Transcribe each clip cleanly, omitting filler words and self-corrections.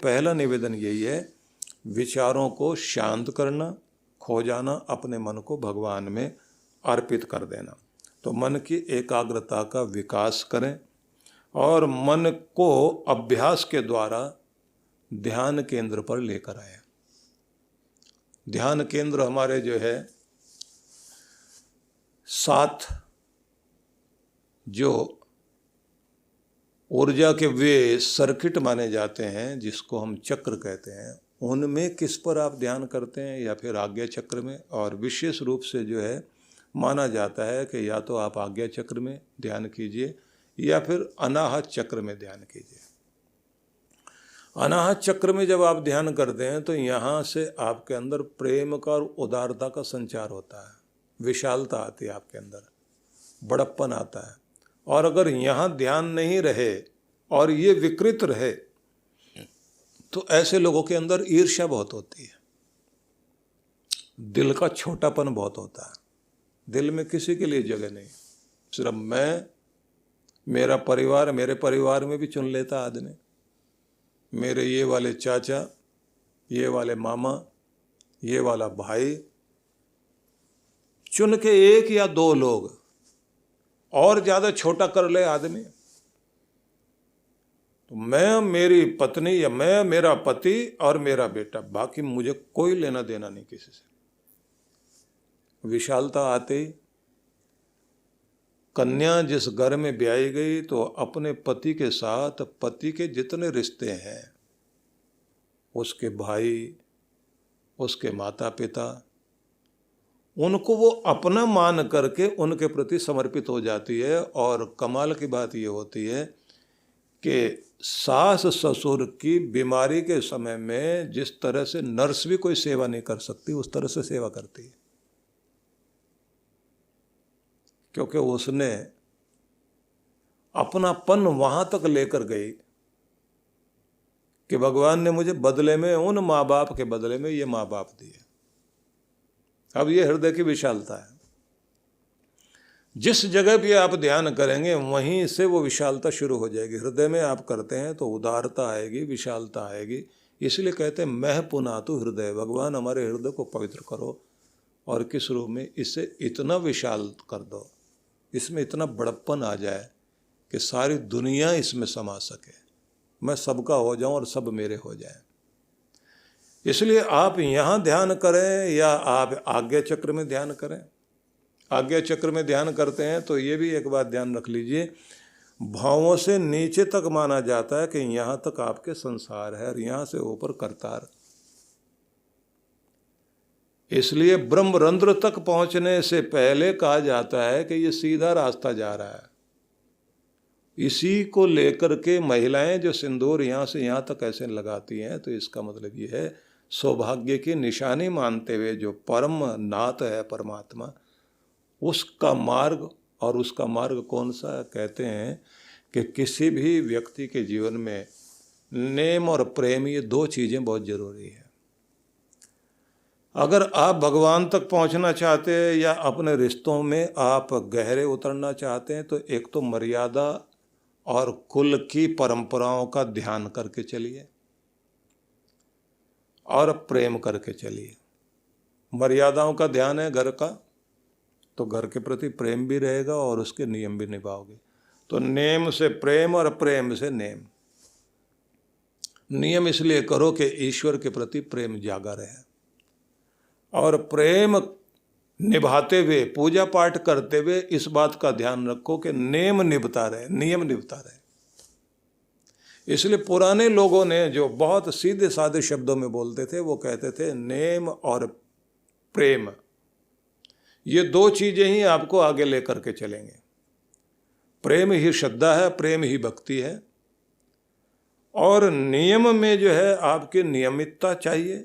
पहला निवेदन यही है, विचारों को शांत करना, खो जाना, अपने मन को भगवान में अर्पित कर देना। तो मन की एकाग्रता का विकास करें और मन को अभ्यास के द्वारा ध्यान केंद्र पर लेकर आए। ध्यान केंद्र हमारे जो है 7 जो ऊर्जा के वे सर्किट माने जाते हैं, जिसको हम चक्र कहते हैं, उनमें किस पर आप ध्यान करते हैं, या फिर आज्ञा चक्र में। और विशेष रूप से जो है माना जाता है कि या तो आप आज्ञा चक्र में ध्यान कीजिए या फिर अनाहत चक्र में ध्यान कीजिए। अनाहत चक्र में जब आप ध्यान करते हैं तो यहाँ से आपके अंदर प्रेम का और उदारता का संचार होता है, विशालता आती है आपके अंदर, बड़प्पन आता है। और अगर यहाँ ध्यान नहीं रहे और ये विकृत रहे तो ऐसे लोगों के अंदर ईर्ष्या बहुत होती है, दिल का छोटापन बहुत होता है, दिल में किसी के लिए जगह नहीं, सिर्फ मैं, मेरा परिवार, मेरे परिवार में भी चुन लेता आदमी, मेरे ये वाले चाचा, ये वाले मामा, ये वाला भाई, चुन के 1 या 2 लोग और ज़्यादा छोटा कर ले आदमी। तो मैं, मेरी पत्नी, या मैं, मेरा पति और मेरा बेटा, बाकी मुझे कोई लेना देना नहीं किसी से। विशालता आते ही कन्या जिस घर में ब्याई गई तो अपने पति के साथ पति के जितने रिश्ते हैं, उसके भाई, उसके माता पिता, उनको वो अपना मान करके उनके प्रति समर्पित हो जाती है। और कमाल की बात ये होती है कि सास ससुर की बीमारी के समय में जिस तरह से नर्स भी कोई सेवा नहीं कर सकती, उस तरह से सेवा करती है, क्योंकि उसने अपनापन वहां तक लेकर गई कि भगवान ने मुझे बदले में, उन माँ बाप के बदले में ये माँ बाप दिए। अब ये हृदय की विशालता है। जिस जगह भी आप ध्यान करेंगे वहीं से वो विशालता शुरू हो जाएगी। हृदय में आप करते हैं तो उदारता आएगी, विशालता आएगी। इसलिए कहते हैं मह पुनातु हृदय, भगवान हमारे हृदय को पवित्र करो और किस रूप में, इसे इतना विशाल कर दो, इसमें इतना बड़प्पन आ जाए कि सारी दुनिया इसमें समा सके, मैं सबका हो जाऊं और सब मेरे हो जाए। इसलिए आप यहाँ ध्यान करें या आप आज्ञा चक्र में ध्यान करें। आज्ञा चक्र में ध्यान करते हैं तो ये भी एक बात ध्यान रख लीजिए, भावों से नीचे तक माना जाता है कि यहाँ तक आपके संसार है और यहाँ से ऊपर करतार। इसलिए ब्रह्मरंध्र तक पहुँचने से पहले कहा जाता है कि ये सीधा रास्ता जा रहा है। इसी को लेकर के महिलाएं जो सिंदूर यहाँ से यहाँ तक ऐसे लगाती हैं, तो इसका मतलब ये है सौभाग्य की निशानी मानते हुए जो परम नाथ है परमात्मा, उसका मार्ग। और उसका मार्ग कौन सा? कहते हैं कि किसी भी व्यक्ति के जीवन में नेम और प्रेम, ये 2 चीज़ें बहुत जरूरी है। अगर आप भगवान तक पहुंचना चाहते हैं या अपने रिश्तों में आप गहरे उतरना चाहते हैं, तो एक तो मर्यादा और कुल की परंपराओं का ध्यान करके चलिए और प्रेम करके चलिए। मर्यादाओं का ध्यान है घर का, तो घर के प्रति प्रेम भी रहेगा और उसके नियम भी निभाओगे। तो नेम से प्रेम और प्रेम से नेम। नियम इसलिए करो कि ईश्वर के प्रति प्रेम जागा रहे, और प्रेम निभाते हुए, पूजा पाठ करते हुए इस बात का ध्यान रखो कि नेम निभता रहे, नियम निभता रहे। इसलिए पुराने लोगों ने जो बहुत सीधे साधे शब्दों में बोलते थे, वो कहते थे नेम और प्रेम, ये 2 चीजें ही आपको आगे लेकर के चलेंगे। प्रेम ही श्रद्धा है, प्रेम ही भक्ति है, और नियम में जो है आपकी नियमितता चाहिए।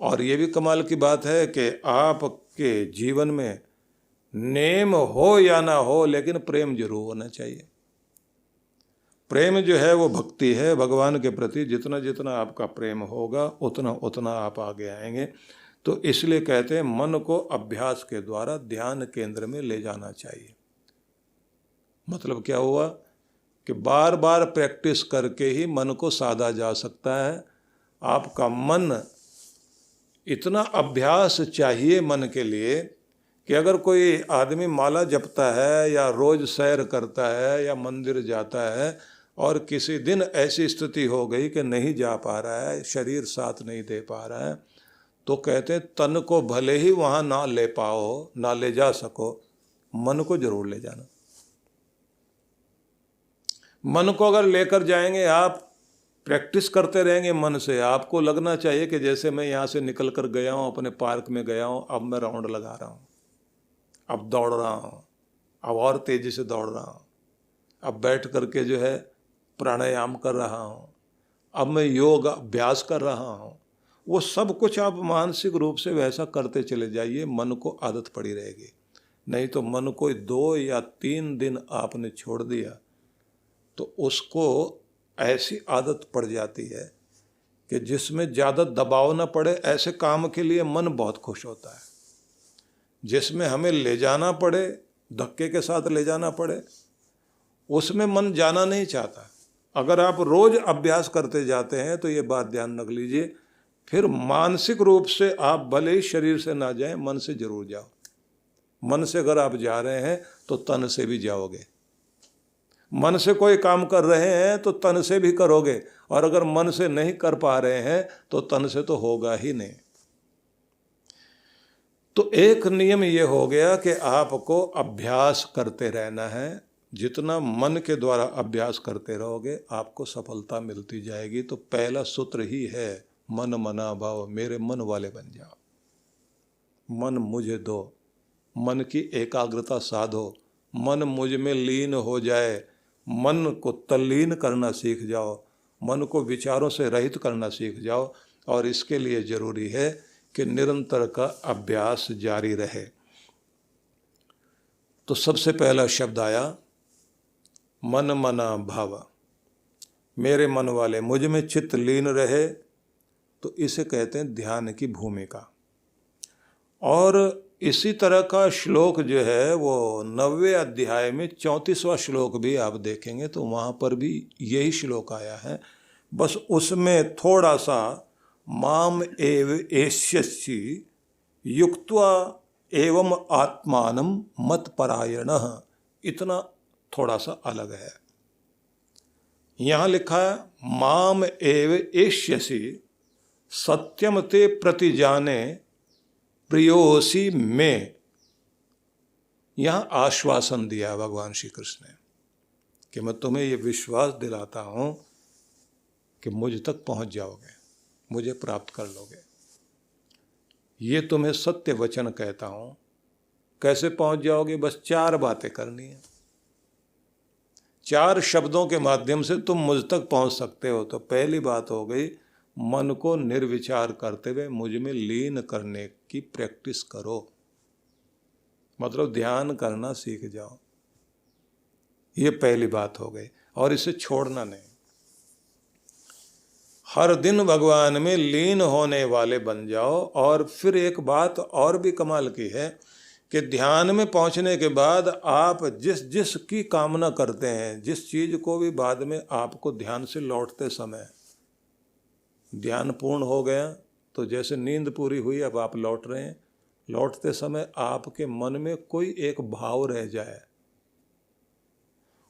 और ये भी कमाल की बात है कि आपके जीवन में नेम हो या ना हो, लेकिन प्रेम जरूर होना चाहिए। प्रेम जो है वो भक्ति है भगवान के प्रति। जितना जितना आपका प्रेम होगा उतना उतना आप आगे आएंगे। तो इसलिए कहते हैं मन को अभ्यास के द्वारा ध्यान केंद्र में ले जाना चाहिए। मतलब क्या हुआ कि बार बार प्रैक्टिस करके ही मन को साधा जा सकता है। आपका मन, इतना अभ्यास चाहिए मन के लिए कि अगर कोई आदमी माला जपता है या रोज सैर करता है या मंदिर जाता है और किसी दिन ऐसी स्थिति हो गई कि नहीं जा पा रहा है, शरीर साथ नहीं दे पा रहा है, तो कहते हैं तन को भले ही वहाँ ना ले पाओ, ना ले जा सको, मन को जरूर ले जाना। मन को अगर लेकर जाएंगे आप, प्रैक्टिस करते रहेंगे मन से, आपको लगना चाहिए कि जैसे मैं यहाँ से निकल कर गया हूँ, अपने पार्क में गया हूँ, अब मैं राउंड लगा रहा हूँ, अब दौड़ रहा हूँ, अब और तेजी से दौड़ रहा हूँ, अब बैठ करके जो है प्राणायाम कर रहा हूँ, अब मैं योग अभ्यास कर रहा हूँ। वो सब कुछ आप मानसिक रूप से वैसा करते चले जाइए, मन को आदत पड़ी रहेगी। नहीं तो मन को 2 या 3 दिन आपने छोड़ दिया तो उसको ऐसी आदत पड़ जाती है कि जिसमें ज़्यादा दबाव ना पड़े, ऐसे काम के लिए मन बहुत खुश होता है। जिसमें हमें ले जाना पड़े, धक्के के साथ ले जाना पड़े, उसमें मन जाना नहीं चाहता। अगर आप रोज अभ्यास करते जाते हैं तो ये बात ध्यान रख लीजिए, फिर मानसिक रूप से आप भले ही शरीर से ना जाएं, मन से जरूर जाओ। मन से अगर आप जा रहे हैं तो तन से भी जाओगे। मन से कोई काम कर रहे हैं तो तन से भी करोगे, और अगर मन से नहीं कर पा रहे हैं तो तन से तो होगा ही नहीं। तो एक नियम ये हो गया कि आपको अभ्यास करते रहना है। जितना मन के द्वारा अभ्यास करते रहोगे आपको सफलता मिलती जाएगी। तो पहला सूत्र ही है, मन मना भाव, मेरे मन वाले बन जाओ। मन मुझे दो, मन की एकाग्रता साधो, मन मुझ में लीन हो जाए, मन को तल्लीन करना सीख जाओ, मन को विचारों से रहित करना सीख जाओ। और इसके लिए जरूरी है कि निरंतर का अभ्यास जारी रहे। तो सबसे पहला शब्द आया मन मना भाव, मेरे मन वाले, मुझ में चित्त लीन रहे। तो इसे कहते हैं ध्यान की भूमिका। और इसी तरह का श्लोक जो है वो 90वें अध्याय में 34वां श्लोक भी आप देखेंगे तो वहाँ पर भी यही श्लोक आया है। बस उसमें थोड़ा सा माम एव एष्यसि युक्त्वा एवं आत्मानं मत्परायणः, इतना थोड़ा सा अलग है। यहाँ लिखा है माम एव एष्यसि सत्यम ते प्रतिजाने प्रियोसी में। यहाँ आश्वासन दिया भगवान श्री कृष्ण ने कि मैं तुम्हें ये विश्वास दिलाता हूँ कि मुझ तक पहुँच जाओगे, मुझे प्राप्त कर लोगे। ये तुम्हें सत्य वचन कहता हूँ। कैसे पहुँच जाओगे? बस 4 बातें करनी है। 4 शब्दों के माध्यम से तुम मुझ तक पहुँच सकते हो। तो पहली बात हो गई, मन को निर्विचार करते हुए मुझ में लीन करने की प्रैक्टिस करो। मतलब ध्यान करना सीख जाओ। ये पहली बात हो गई, और इसे छोड़ना नहीं। हर दिन भगवान में लीन होने वाले बन जाओ। और फिर एक बात और भी कमाल की है कि ध्यान में पहुंचने के बाद आप जिस की कामना करते हैं, जिस चीज को भी बाद में आपको ध्यान से लौटते समय, ध्यान पूर्ण हो गया तो जैसे नींद पूरी हुई, अब आप लौट रहे हैं, लौटते समय आपके मन में कोई एक भाव रह जाए,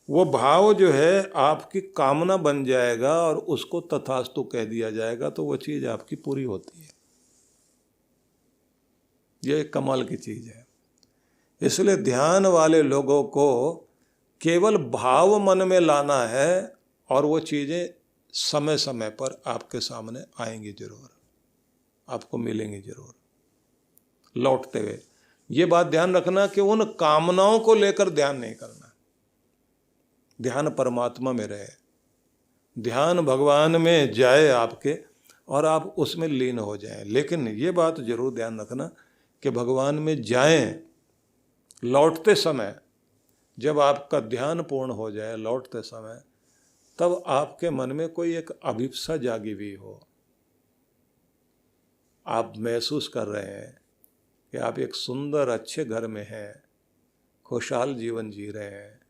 वो भाव जो है आपकी कामना बन जाएगा और उसको तथास्तु कह दिया जाएगा, तो वो चीज़ आपकी पूरी होती है। ये एक कमाल की चीज़ है। इसलिए ध्यान वाले लोगों को केवल भाव मन में लाना है और वो चीज़ें समय समय पर आपके सामने आएंगी जरूर, आपको मिलेंगी जरूर लौटते हुए। ये बात ध्यान रखना कि उन कामनाओं को लेकर ध्यान नहीं करना। ध्यान परमात्मा में रहे, ध्यान भगवान में जाए आपके, और आप उसमें लीन हो जाएं। लेकिन ये बात जरूर ध्यान रखना कि भगवान में जाएं लौटते समय, जब आपका ध्यान पूर्ण हो जाए लौटते समय, तब आपके मन में कोई एक अभिप्सा जागी हुई हो। आप महसूस कर रहे हैं कि आप एक सुंदर अच्छे घर में हैं, खुशहाल जीवन जी रहे हैं,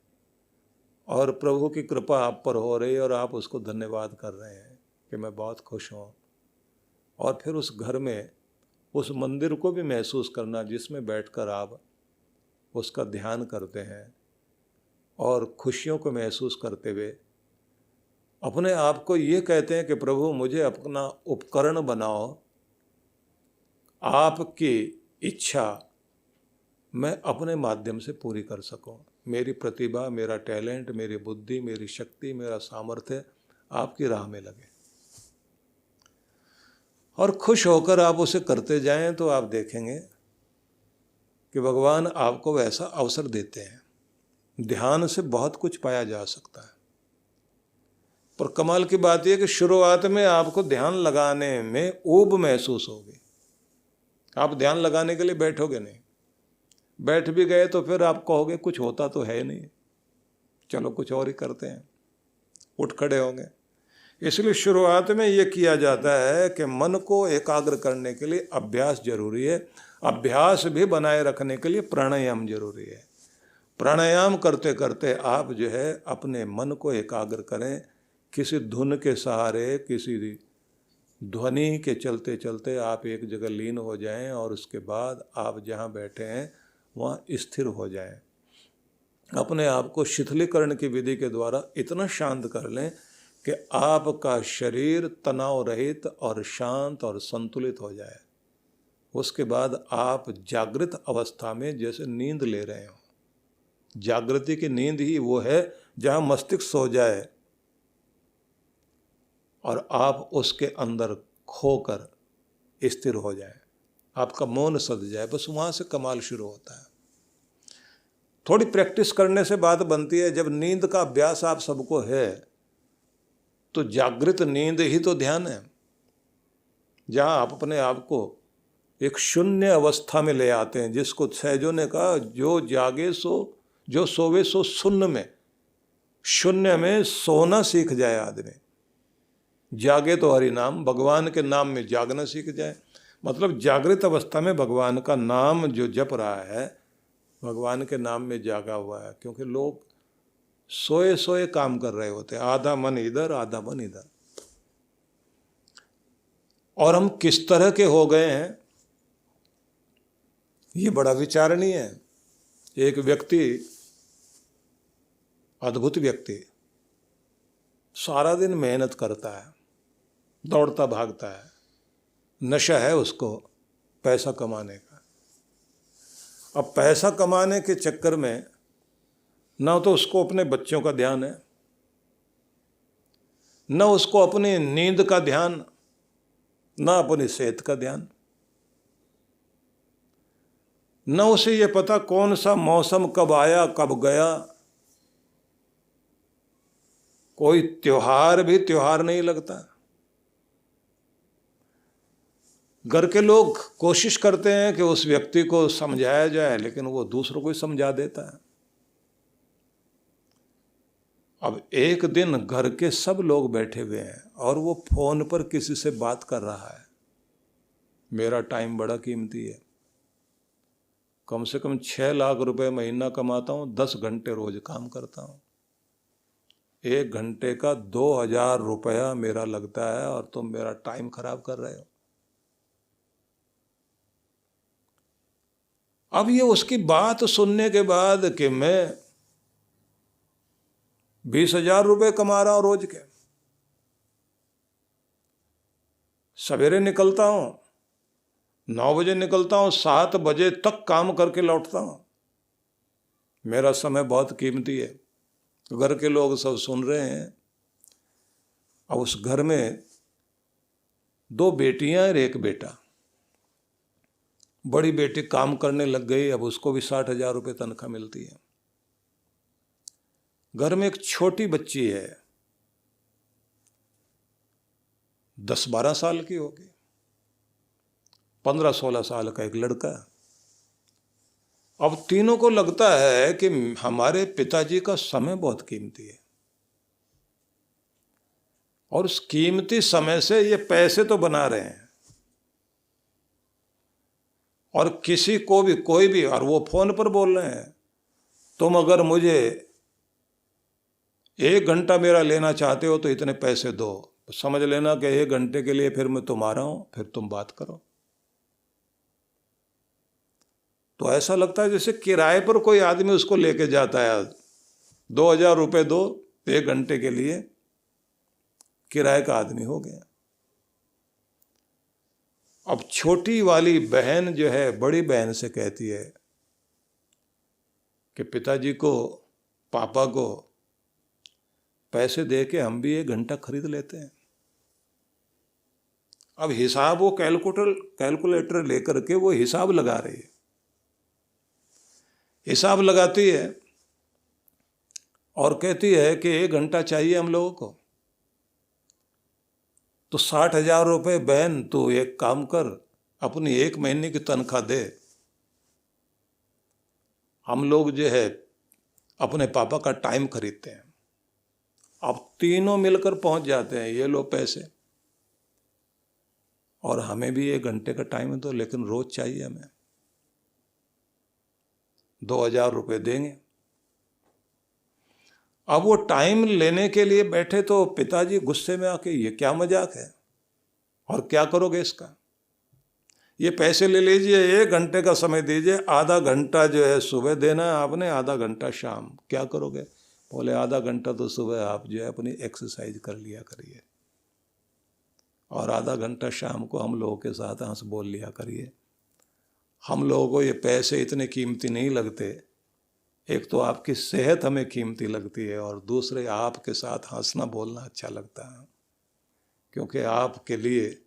और प्रभु की कृपा आप पर हो रही है और आप उसको धन्यवाद कर रहे हैं कि मैं बहुत खुश हूँ। और फिर उस घर में उस मंदिर को भी महसूस करना जिसमें बैठकर आप उसका ध्यान करते हैं और खुशियों को महसूस करते हुए अपने आप को ये कहते हैं कि प्रभु मुझे अपना उपकरण बनाओ, आपकी इच्छा मैं अपने माध्यम से पूरी कर सकूं। मेरी प्रतिभा, मेरा टैलेंट, मेरी बुद्धि, मेरी शक्ति, मेरा सामर्थ्य आपकी राह में लगे और खुश होकर आप उसे करते जाएं तो आप देखेंगे कि भगवान आपको वैसा अवसर देते हैं। ध्यान से बहुत कुछ पाया जा सकता है, पर कमाल की बात यह कि शुरुआत में आपको ध्यान लगाने में ऊब महसूस होगी। आप ध्यान लगाने के लिए बैठोगे नहीं, बैठ भी गए तो फिर आप कहोगे कुछ होता तो है नहीं, चलो कुछ और ही करते हैं, उठ खड़े होंगे। इसलिए शुरुआत में ये किया जाता है कि मन को एकाग्र करने के लिए अभ्यास जरूरी है। अभ्यास भी बनाए रखने के लिए प्राणायाम जरूरी है। प्राणायाम करते करते आप जो है अपने मन को एकाग्र करें, किसी धुन के सहारे, किसी ध्वनि के चलते चलते आप एक जगह लीन हो जाएं और उसके बाद आप जहाँ बैठे हैं वहाँ स्थिर हो जाएं। अपने आप को शिथिलीकरण की विधि के द्वारा इतना शांत कर लें कि आपका शरीर तनाव रहित और शांत और संतुलित हो जाए। उसके बाद आप जागृत अवस्था में जैसे नींद ले रहे हो। जागृति की नींद ही वो है जहाँ मस्तिष्क सो जाए और आप उसके अंदर खोकर स्थिर हो जाए, आपका मौन सद जाए। बस वहाँ से कमाल शुरू होता है। थोड़ी प्रैक्टिस करने से बात बनती है। जब नींद का अभ्यास आप सबको है तो जागृत नींद ही तो ध्यान है, जहाँ आप अपने आप को एक शून्य अवस्था में ले आते हैं, जिसको सैजों ने कहा जो जागे सो, जो सोवे सो शून्य में। शून्य में सोना सीख जाए आदमी, जागे तो हरि नाम, भगवान के नाम में जागना सीख जाए। मतलब जागृत अवस्था में भगवान का नाम जो जप रहा है, भगवान के नाम में जागा हुआ है। क्योंकि लोग सोए सोए काम कर रहे होते हैं, आधा मन इधर आधा मन इधर। और हम किस तरह के हो गए हैं ये बड़ा विचारणीय है। एक व्यक्ति, अद्भुत व्यक्ति, सारा दिन मेहनत करता है, दौड़ता भागता है, नशा है उसको पैसा कमाने का। अब पैसा कमाने के चक्कर में ना तो उसको अपने बच्चों का ध्यान है, न उसको अपनी नींद का ध्यान, ना अपनी सेहत का ध्यान, न उसे ये पता कौन सा मौसम कब आया कब गया। कोई त्योहार भी त्योहार नहीं लगता। घर के लोग कोशिश करते हैं कि उस व्यक्ति को समझाया जाए, लेकिन वो दूसरों को ही समझा देता है। अब एक दिन घर के सब लोग बैठे हुए हैं और वो फोन पर किसी से बात कर रहा है। मेरा टाइम बड़ा कीमती है, कम से कम 6 लाख रुपए महीना कमाता हूँ, 10 घंटे रोज काम करता हूँ, 1 घंटे का 2000 रुपया मेरा लगता है और तुम मेरा टाइम खराब कर रहे हो। अब ये उसकी बात सुनने के बाद कि मैं 20,000 रुपये कमा रहा हूं रोज के, सवेरे निकलता हूं, 9 बजे निकलता हूं, 7 बजे तक काम करके लौटता हूं, मेरा समय बहुत कीमती है। घर के लोग सब सुन रहे हैं। अब उस घर में 2 बेटियां और 1 बेटा। बड़ी बेटी काम करने लग गई, अब उसको भी 60,000 रुपये तनख्वाह मिलती है। घर में एक छोटी बच्ची है, 10-12 साल की होगी, 15-16 साल का एक लड़का। अब तीनों को लगता है कि हमारे पिताजी का समय बहुत कीमती है और उस कीमती समय से ये पैसे तो बना रहे हैं और किसी को भी, कोई भी, और वो फोन पर बोल रहे हैं तुम अगर मुझे 1 घंटा मेरा लेना चाहते हो तो इतने पैसे दो, समझ लेना कि 1 घंटे के लिए फिर मैं तुम्हारा हूं, फिर तुम बात करो। तो ऐसा लगता है जैसे किराए पर कोई आदमी उसको लेके जाता है। 2,000 रुपये दो, 1 घंटे के लिए किराए का आदमी हो गया। अब छोटी वाली बहन जो है बड़ी बहन से कहती है कि पिताजी को, पापा को पैसे दे के हम भी 1 घंटा खरीद लेते हैं। अब हिसाब वो कैलकुलेटर लेकर के वो हिसाब लगा रही है। हिसाब लगाती है और कहती है कि 1 घंटा चाहिए हम लोगों को, तो 60,000 रुपये बहन तू एक काम कर, अपनी 1 महीने की तनख्वाह दे, हम लोग जो है अपने पापा का टाइम खरीदते हैं। अब तीनों मिलकर पहुंच जाते हैं, ये लो पैसे, और हमें भी 1 घंटे का टाइम दो, लेकिन रोज चाहिए हमें, 2,000 रुपये देंगे। अब वो टाइम लेने के लिए बैठे तो पिताजी गुस्से में आके, ये क्या मजाक है और क्या करोगे इसका, ये पैसे ले लीजिए, 1 घंटे का समय दीजिए, आधा घंटा जो है सुबह देना है आपने, आधा घंटा शाम, क्या करोगे? बोले आधा घंटा तो सुबह आप जो है अपनी एक्सरसाइज कर लिया करिए, और आधा घंटा शाम को हम लोगों के साथ हंस बोल लिया करिए। हम लोगों को ये पैसे इतने कीमती नहीं लगते, एक तो आपकी सेहत हमें कीमती लगती है, और दूसरे आपके साथ हंसना बोलना अच्छा लगता है, क्योंकि आपके लिए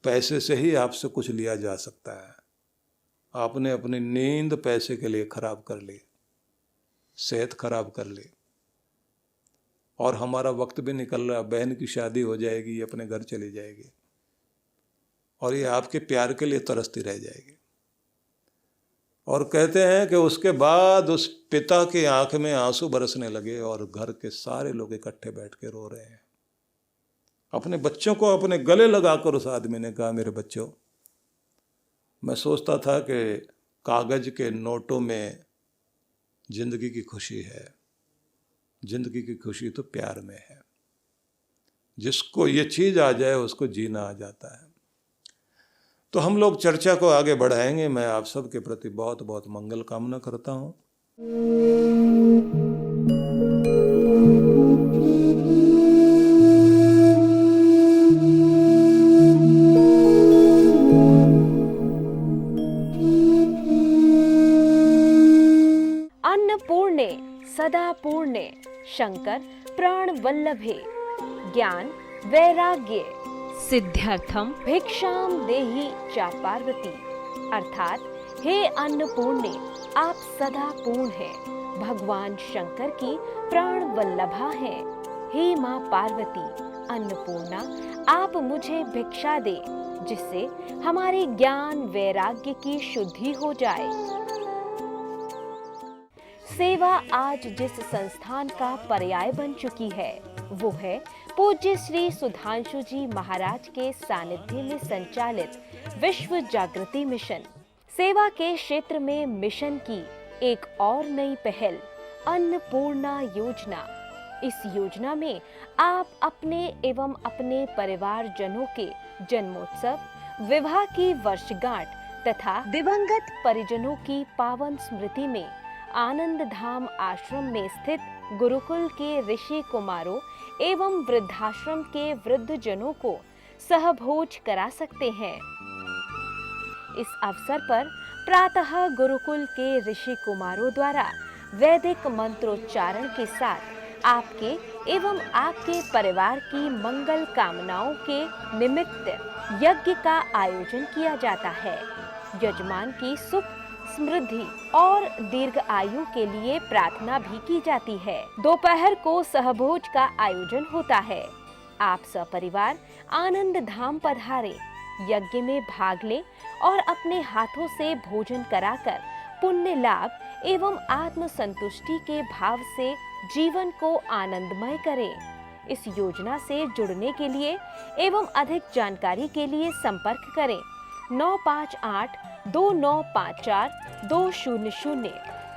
पैसे से ही आपसे कुछ लिया जा सकता है। आपने अपनी नींद पैसे के लिए खराब कर ली, सेहत खराब कर ली, और हमारा वक्त भी निकल रहा, बहन की शादी हो जाएगी, अपने घर चली जाएगी, और ये आपके प्यार के लिए तरसती रह जाएगी। और कहते हैं कि उसके बाद उस पिता की आंख में आंसू बरसने लगे, और घर के सारे लोग इकट्ठे बैठ के रो रहे हैं। अपने बच्चों को अपने गले लगाकर उस आदमी ने कहा, मेरे बच्चों, मैं सोचता था कि कागज के नोटों में जिंदगी की खुशी है, जिंदगी की खुशी तो प्यार में है। जिसको ये चीज आ जाए उसको जीना आ जाता है। तो हम लोग चर्चा को आगे बढ़ाएंगे। मैं आप सब के प्रति बहुत बहुत मंगल कामना करता हूँ। अन्नपूर्णे सदा पूर्णे शंकर प्राण वल्लभे ज्ञान वैराग्य सिद्ध्यर्थम भिक्षाम देहि चा पार्वती। अर्थात हे अन्नपूर्णे, आप सदा पूर्ण हैं, भगवान शंकर की प्राण वल्लभा हैं। हे माँ पार्वती अन्नपूर्णा, आप मुझे भिक्षा दे, जिससे हमारे ज्ञान वैराग्य की शुद्धि हो जाए। सेवा आज जिस संस्थान का पर्याय बन चुकी है वो है पूज्य श्री सुधांशु जी महाराज के सानिध्य में संचालित विश्व जागृति मिशन। सेवा के क्षेत्र में मिशन की एक और नई पहल अन्नपूर्णा योजना। इस योजना में आप अपने एवं अपने परिवारजनों के जन्मोत्सव, विवाह की वर्षगांठ तथा दिवंगत परिजनों की पावन स्मृति में आनंद धाम आश्रम में स्थित गुरुकुल के ऋषि कुमारों एवं वृद्धाश्रम के वृद्ध जनों को सहभोज करा सकते हैं। इस अवसर पर प्रातः गुरुकुल के ऋषि कुमारों द्वारा वैदिक मंत्रोच्चारण के साथ आपके एवं आपके परिवार की मंगल कामनाओं के निमित्त यज्ञ का आयोजन किया जाता है। यजमान की सुख, समृद्धि और दीर्घ आयु के लिए प्रार्थना भी की जाती है। दोपहर को सहभोज का आयोजन होता है। आप सपरिवार आनंद धाम पधारे, यज्ञ में भाग लें और अपने हाथों से भोजन कराकर पुण्य लाभ एवं आत्म संतुष्टि के भाव से जीवन को आनंदमय करें। इस योजना से जुड़ने के लिए एवं अधिक जानकारी के लिए संपर्क करें 958-2954-200,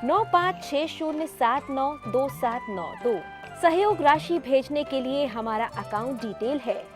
9560792792। सहयोग राशि भेजने के लिए हमारा अकाउंट डिटेल है